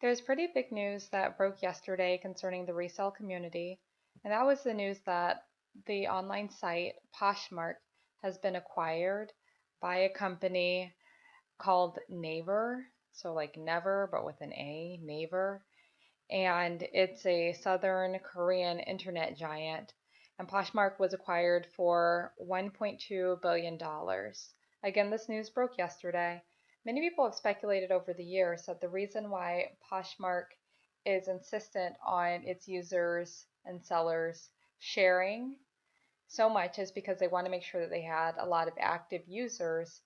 There's pretty big news that broke yesterday concerning the resale community, and that was the news that the online site Poshmark has been acquired by a company called Naver, so like never, but with an A, Naver, and it's a Southern Korean internet giant. And Poshmark was acquired for $1.2 billion. Again, this news broke yesterday. Many people have speculated over the years that the reason why Poshmark is insistent on its users and sellers sharing so much is because they want to make sure that they had a lot of active users.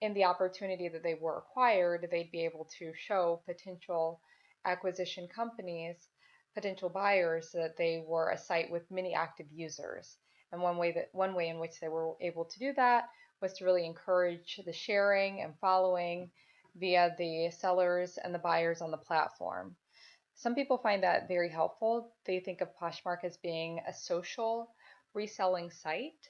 In the opportunity that they were acquired, they'd be able to show potential acquisition companies, potential buyers, that they were a site with many active users. And one way in which they were able to do that was to really encourage the sharing and following via the sellers and the buyers on the platform. Some people find that very helpful. They think of Poshmark as being a social reselling site,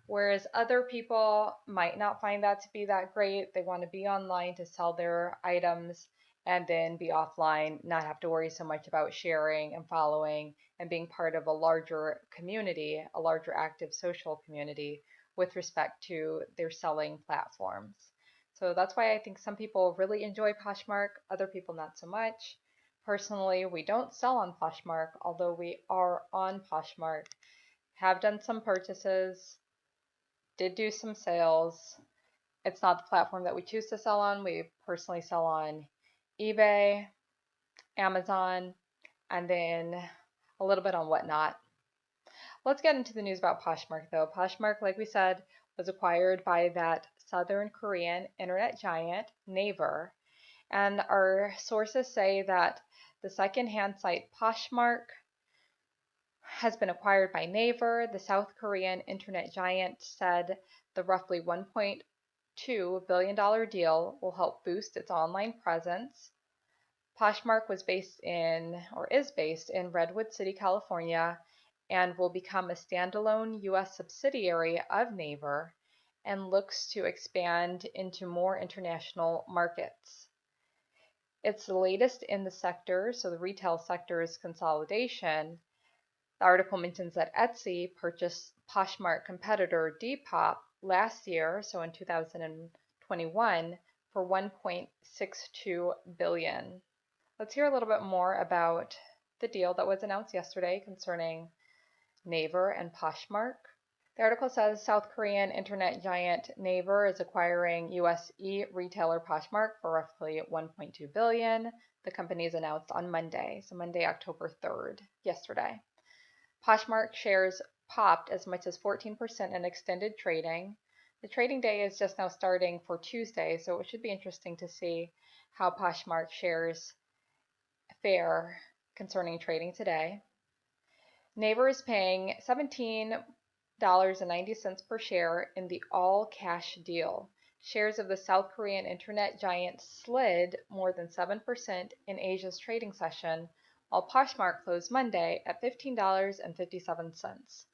whereas other people might not find that to be that great. They want to be online to sell their items and then be offline, not have to worry so much about sharing and following and being part of a larger community, a larger active social community with respect to their selling platforms. So that's why I think some people really enjoy Poshmark, other people not so much. Personally, we don't sell on Poshmark, although we are on Poshmark, have done some purchases, did do some sales. It's not the platform that we choose to sell on. We personally sell on eBay, Amazon, and then a little bit on Whatnot. Let's get into the news about Poshmark though. Poshmark, like we said, was acquired by that Southern Korean internet giant, Naver. And our sources say that the secondhand site Poshmark has been acquired by Naver. The South Korean internet giant said the roughly $1.2 billion deal will help boost its online presence. Poshmark was based in, or is based in Redwood City, California, and will become a standalone U.S. subsidiary of Naver and looks to expand into more international markets. It's the latest in the sector, so the retail sector's consolidation. The article mentions that Etsy purchased Poshmark competitor Depop last year, so in 2021, for $1.62 billion. Let's hear a little bit more about the deal that was announced yesterday concerning Naver and Poshmark. The article says South Korean internet giant Naver is acquiring US e-retailer Poshmark for roughly $1.2 billion. The company is announced on Monday, so Monday, October 3rd, yesterday. Poshmark shares popped as much as 14% in extended trading. The trading day is just now starting for Tuesday, so it should be interesting to see how Poshmark shares fare concerning trading today. Naver is paying $17.90 per share in the all-cash deal. Shares of the South Korean internet giant slid more than 7% in Asia's trading session, while Poshmark closed Monday at $15.57.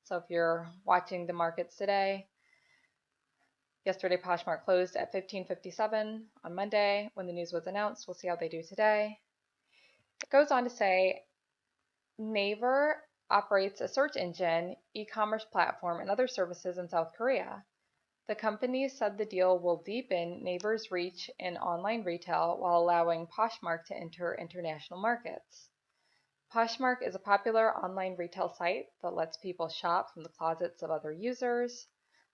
So if you're watching the markets today, yesterday Poshmark closed at $15.57 on Monday when the news was announced. We'll see how they do today. It goes on to say Naver operates a search engine, e-commerce platform, and other services in South Korea. The company said the deal will deepen Naver's reach in online retail while allowing Poshmark to enter international markets. Poshmark is a popular online retail site that lets people shop from the closets of other users.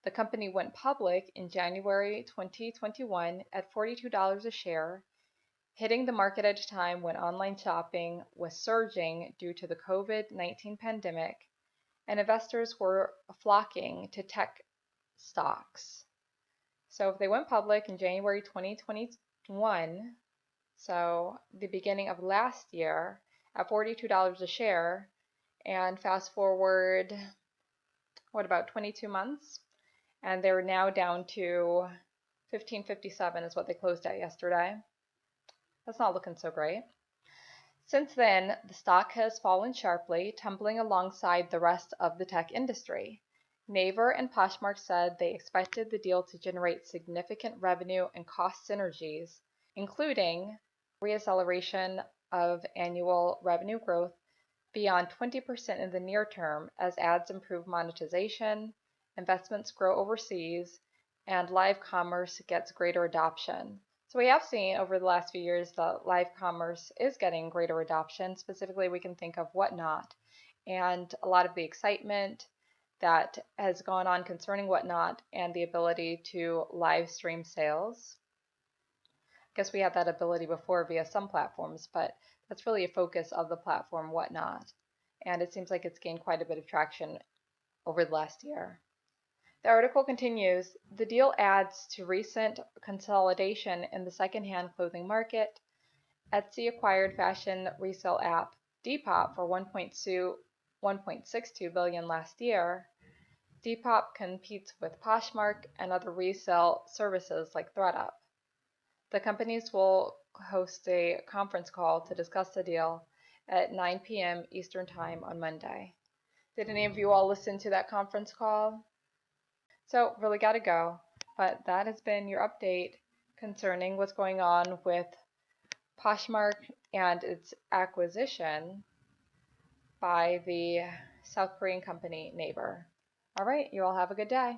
The company went public in January 2021 at $42 a share, hitting the market at a time when online shopping was surging due to the COVID-19 pandemic, and investors were flocking to tech stocks. So if they went public in January 2021, so the beginning of last year, at $42 a share, and fast forward, what, about 22 months? And they're now down to $15.57 is what they closed at yesterday. That's not looking so great. Since then, the stock has fallen sharply, tumbling alongside the rest of the tech industry. Naver and Poshmark said they expected the deal to generate significant revenue and cost synergies, including reacceleration of annual revenue growth beyond 20% in the near term as ads improve monetization, investments grow overseas, and live commerce gets greater adoption. So we have seen over the last few years that live commerce is getting greater adoption. Specifically, we can think of Whatnot and a lot of the excitement that has gone on concerning Whatnot and the ability to live stream sales. I guess we had that ability before via some platforms, but that's really a focus of the platform Whatnot. And it seems like it's gained quite a bit of traction over the last year. The article continues, the deal adds to recent consolidation in the secondhand clothing market. Etsy acquired fashion resale app Depop for 1.62 billion last year. Depop competes with Poshmark and other resale services like ThredUp. The companies will host a conference call to discuss the deal at 9 p.m. Eastern Time on Monday. Did any of you all listen to that conference call? So, really got to go. But that has been your update concerning what's going on with Poshmark and its acquisition by the South Korean company Naver. All right, you all have a good day.